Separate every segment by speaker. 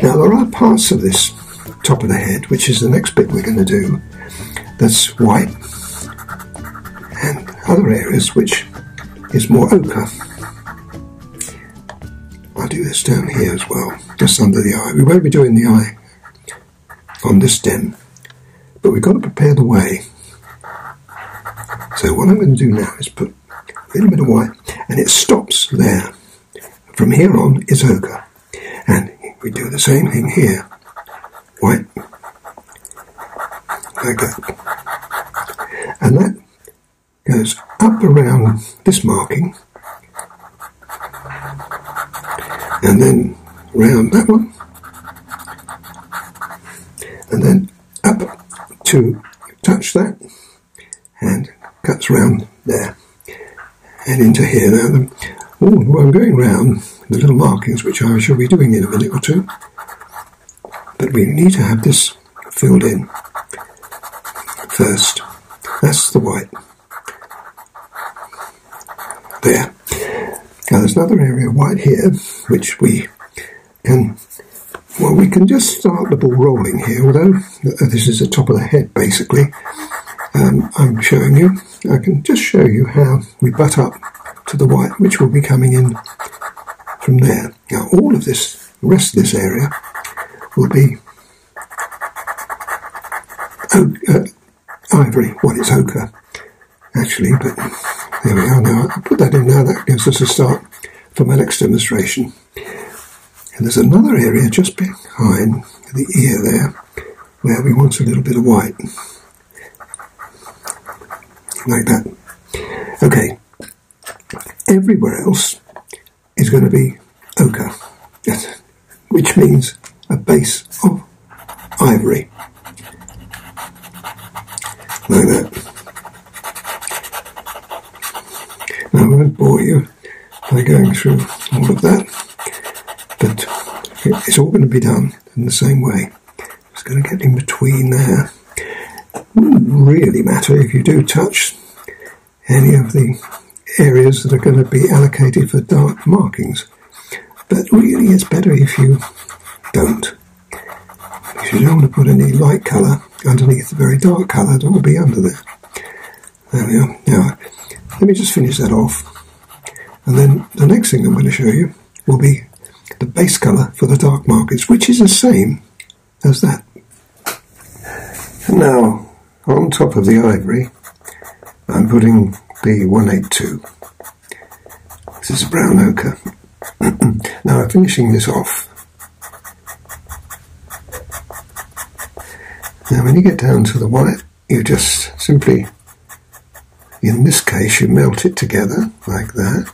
Speaker 1: Now there are parts of this top of the head, which is the next bit we're going to do, that's white, and other areas which is more ochre. I'll do this down here as well, just under the eye. We won't be doing the eye on this stem, but we've got to prepare the way. So what I'm going to do now is put a little bit of white, and it stops there. From here on is ochre, and we do the same thing here, white, like that, and that goes up around this marking, and then round that one, and then up to touch that, and cuts round there, and into here. Now, I'm going round the little markings, which I shall be doing in a minute or two, but we need to have this filled in first. That's the white. There. Now there's another area of white here, which we can, well, we can just start the ball rolling here, although this is the top of the head basically. I'm showing you, I can just show you how we butt up to the white, which will be coming in from there. Now all of this, the rest of this area, will be ivory. Well, it's ochre actually, but there we are. Now I'll put that in now. That gives us a start for my next demonstration. And there's another area just behind the ear there where we want a little bit of white, like that. Okay, everywhere else is going to be ochre, which means a base of ivory, like that. Now I won't bore you by going through all of that, but it's all going to be done in the same way. It's going to get in between there. It wouldn't really matter if you do touch any of the areas that are going to be allocated for dark markings, but really it's better if you don't, because you don't want to put any light colour underneath the very dark colour that will be under there. There we are. Now let me just finish that off, and then the next thing I'm going to show you will be the base colour for the dark markings, which is the same as that. And now on top of the ivory I'm putting the 182. This is brown ochre. Now I'm finishing this off. Now when you get down to the white, you just simply, in this case, you melt it together like that.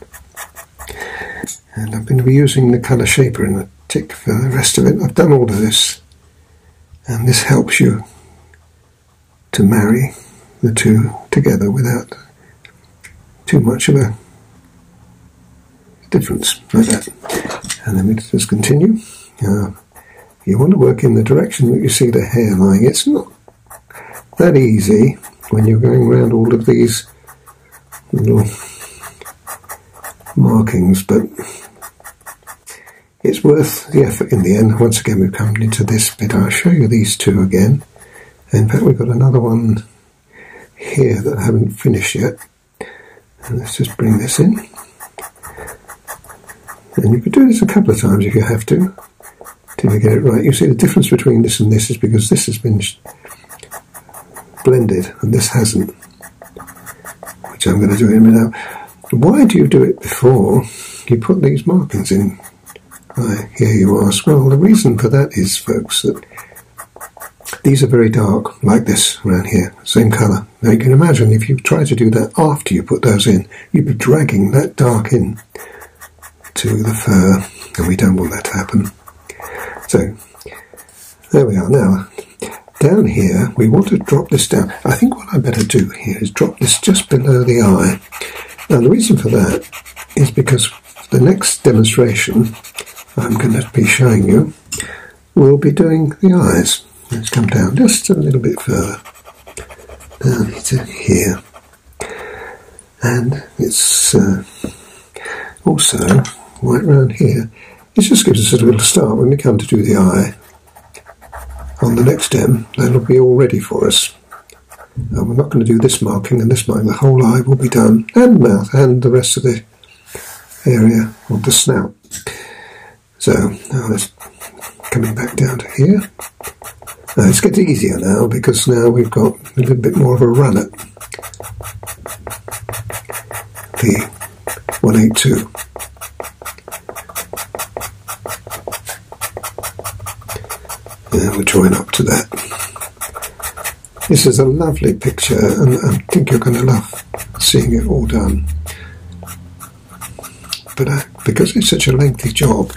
Speaker 1: And I'm going to be using the colour shaper in a tick for the rest of it. I've done all of this, and this helps you to marry the two together without too much of a difference, like that. And then we just continue. You want to work in the direction that you see the hair lying. It's not that easy when you're going around all of these little markings, but it's worth the effort in the end. Once again, we've come into this bit. I'll show you these two again. In fact, we've got another one here that I haven't finished yet. And let's just bring this in. And you could do this a couple of times if you have to, till you get it right. You see the difference between this and this is because this has been blended and this hasn't, which I'm going to do in a minute. Why do you do it before you put these markings in? I hear you ask. Well, the reason for that is, folks, that these are very dark, like this around here, same colour. Now you can imagine if you try to do that after you put those in, you'd be dragging that dark in to the fur, and we don't want that to happen. So, there we are. Now, down here, we want to drop this down. I think what I better do here is drop this just below the eye. Now, the reason for that is because the next demonstration I'm going to be showing you will be doing the eyes. Let's come down just a little bit further, down to here, and it's also right around here. It just gives us a little start. When we come to do the eye on the next stem, that'll be all ready for us. Now, we're not going to do this marking and this marking. The whole eye will be done, and mouth, and the rest of the area of the snout. So now let's coming back down to here. Now it's getting easier now, because now we've got a little bit more of a run at the 182. And we'll join up to that. This is a lovely picture, and I think you're going to love seeing it all done. But because it's such a lengthy job,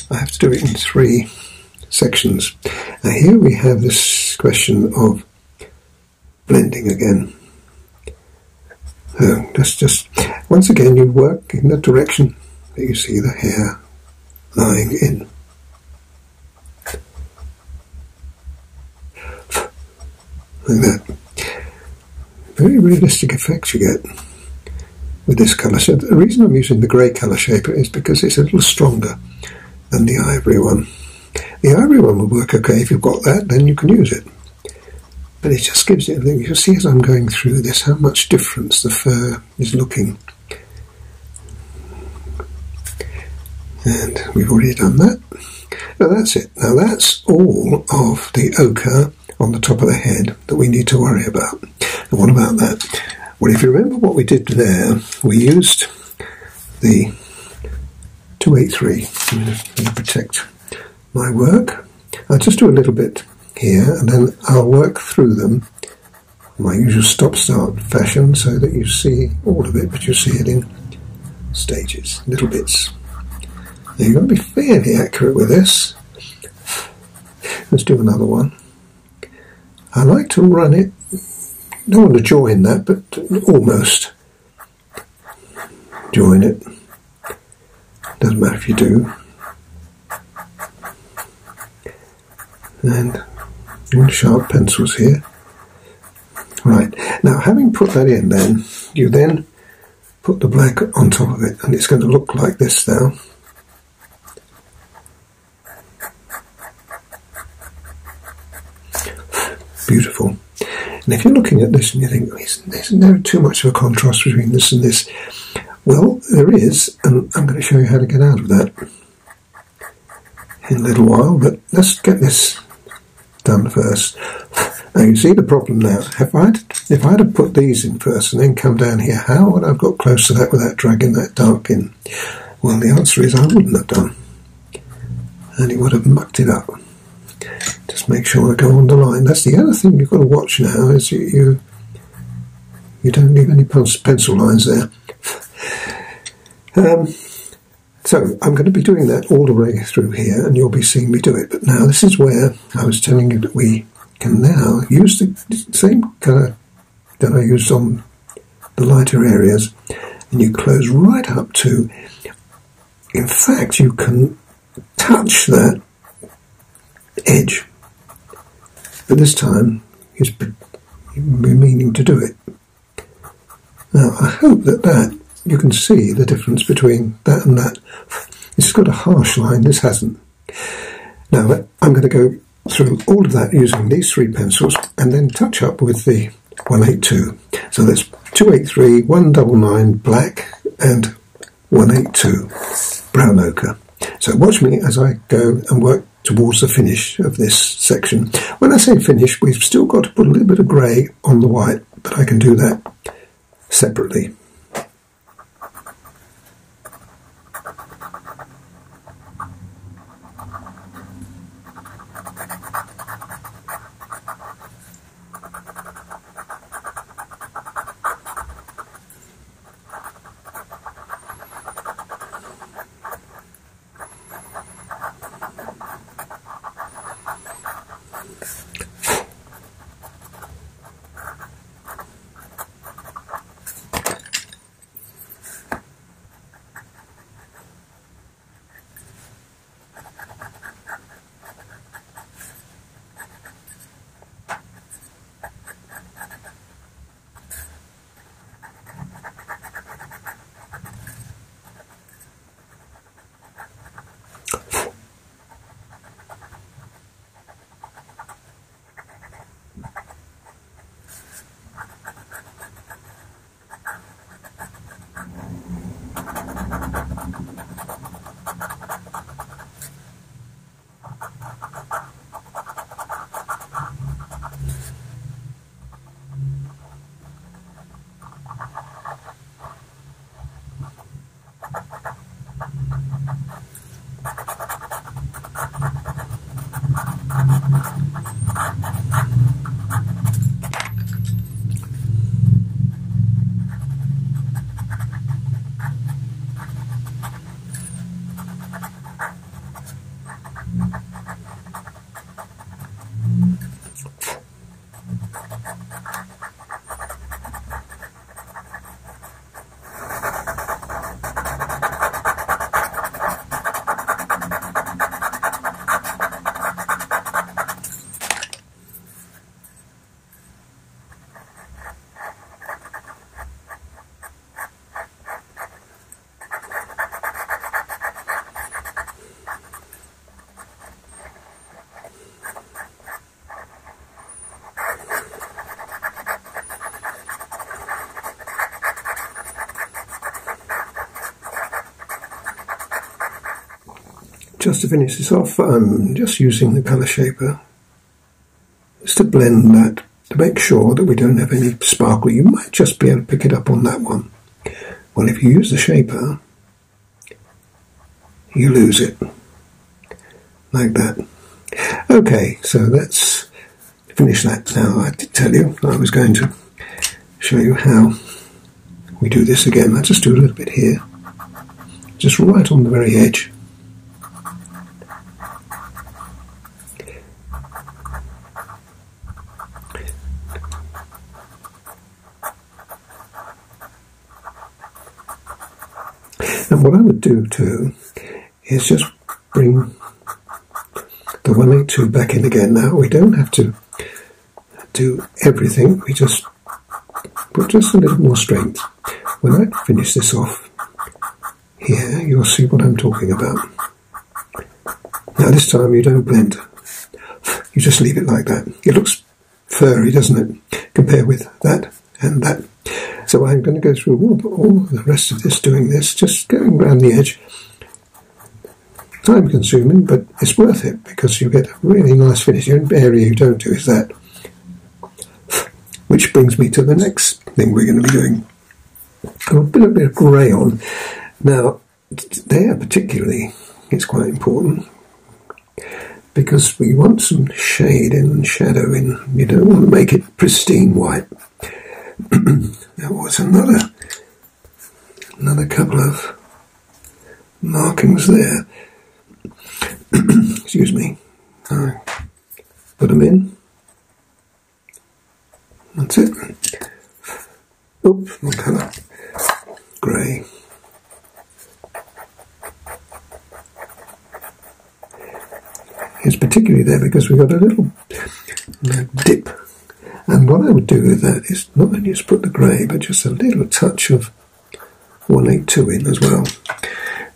Speaker 1: I have to do it in 3 sections. Now here we have this question of blending again. So that's just, once again, you work in the direction that you see the hair lying in. Like that. Very realistic effects you get with this colour. So the reason I'm using the grey colour shaper is because it's a little stronger than the ivory one. The ivory one will work okay. If you've got that, then you can use it. But it just gives it, you'll see as I'm going through this how much difference the fur is looking. And we've already done that. Now that's it. Now that's all of the ochre on the top of the head that we need to worry about. And what about that? Well, if you remember what we did there, we used the 283. I'm going to protect my work. I'll just do a little bit here, and then I'll work through them in my usual stop-start fashion so that you see all of it, but you see it in stages, little bits. Now you've got to be fairly accurate with this. Let's do another one. I like to run it, don't want to join that, but almost join it. Doesn't matter if you do. And sharp pencils here. Right, now having put that in, then you then put the black on top of it, and it's going to look like this now. Beautiful. And if you're looking at this and you think, isn't there too much of a contrast between this and this? Well, there is, and I'm going to show you how to get out of that in a little while, but let's get this done first. Now you see the problem now. If I'd have put these in first and then come down here, how would I have got close to that without dragging that dark in? Well, the answer is I wouldn't have done. And it would have mucked it up. Just make sure I go on the line. That's the other thing you've got to watch now, is you don't leave any pencil lines there. So I'm going to be doing that all the way through here, and you'll be seeing me do it. But now this is where I was telling you that we can now use the same colour that I used on the lighter areas, and you close right up to, in fact, you can touch that edge, but this time he's meaning to do it. Now I hope that you can see the difference between that and that. It's got a harsh line, this hasn't. Now I'm going to go through all of that using these 3 pencils and then touch up with the 182. So that's 283, 199 black and 182 brown ochre. So watch me as I go and work towards the finish of this section. When I say finish, we've still got to put a little bit of grey on the white, but I can do that separately. Just to finish this off, I'm just using the colour shaper just to blend that, to make sure that we don't have any sparkle. You might just be able to pick it up on that one. Well, if you use the shaper, you lose it, like that. Okay, so let's finish that now. I did tell you I was going to show you how we do this again. I'll just do a little bit here, just right on the very edge. And what I would do too is just bring the 182 back in again. Now we don't have to do everything, we just put just a little more strength. When I finish this off here, you'll see what I'm talking about. Now this time you don't blend, you just leave it like that. It looks furry, doesn't it, compared with that and that. So I'm going to go through all the rest of this, doing this, just going around the edge. Time consuming, but it's worth it because you get a really nice finish. The only area you don't do is that. Which brings me to the next thing we're going to be doing. I'll put a bit of grey on. Now, there particularly, it's quite important because we want some shade in and shadow in. You don't want to make it pristine white. There was another couple of markings there. Excuse me. Put them in. That's it. Oops, what colour? Grey. It's particularly there because we've got a little dip. And what I would do with that is not only just put the grey, but just a little touch of 182 in as well.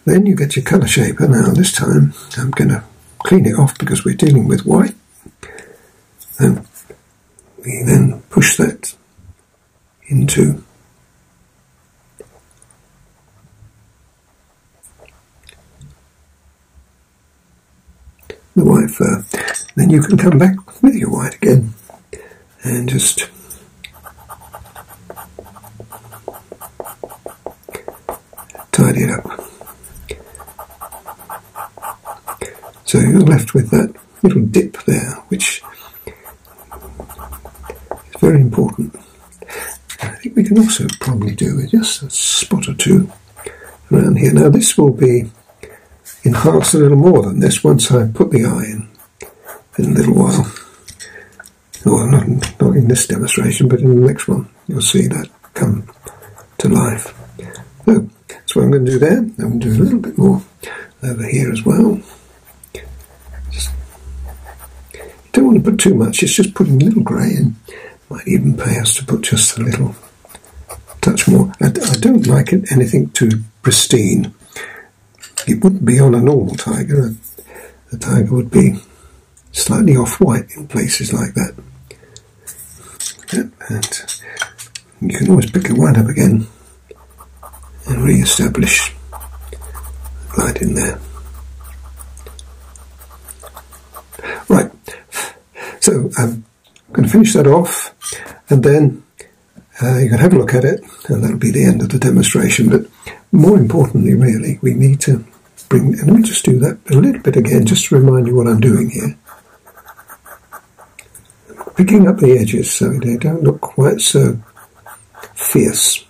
Speaker 1: Then you get your colour shaper. Now this time I'm going to clean it off because we're dealing with white. And we then push that into the white fur. Then you can come back with your white again and just tidy it up. So you're left with that little dip there, which is very important. I think we can also probably do with just a spot or two around here. Now this will be enhanced a little more than this once I put the eye in a little while. Well, not in this demonstration, but in the next one, you'll see that come to life. So, that's what I'm going to do there. I'm going to do a little bit more over here as well. Just don't want to put too much, it's just putting a little grey in. Might even pay us to put just a little touch more. I don't like it anything too pristine. It wouldn't be on a normal tiger. The tiger would be slightly off-white in places like that. Yep, and you can always pick it right up again and re-establish the light in there. Right, so I'm going to finish that off, and then you can have a look at it, and that'll be the end of the demonstration. But more importantly, really, we need to bring, and let me just do that a little bit again, just to remind you what I'm doing here. picking up the edges so they don't look quite so fierce.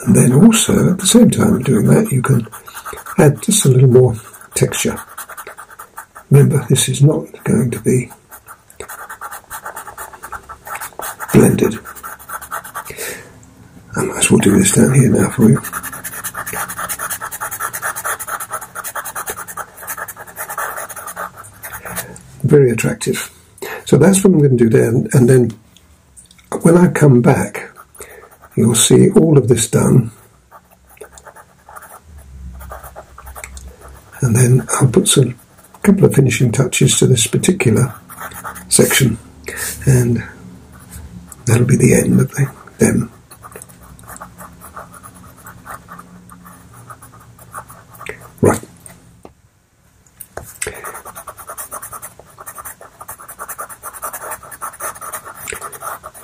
Speaker 1: And then also, at the same time of doing that, you can add just a little more texture. Remember, this is not going to be blended. I might as well do this down here now for you. Very attractive. So that's what I'm going to do there, and then when I come back, you'll see all of this done, and then I'll put a couple of finishing touches to this particular section, and that'll be the end of them. Right.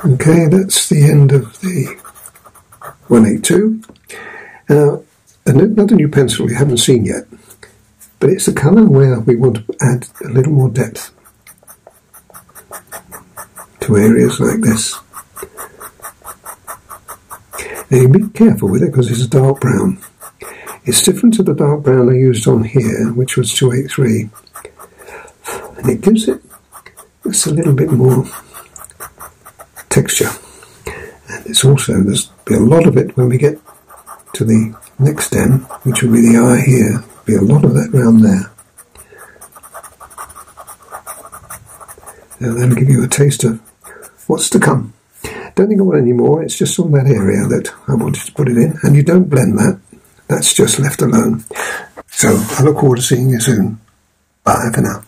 Speaker 1: Okay, that's the end of the 182. Now, another new pencil we haven't seen yet, but it's a colour where we want to add a little more depth to areas like this. Now, you be careful with it because it's a dark brown. It's different to the dark brown I used on here, which was 283, and it gives it just a little bit more texture, and it's also, there's be a lot of it when we get to the next stem, which will be the eye here. Be a lot of that around there, and that'll give you a taste of what's to come. Don't think I want any more, it's just on that area that I wanted to put it in, and you don't blend that, that's just left alone. So I look forward to seeing you soon. Bye for now.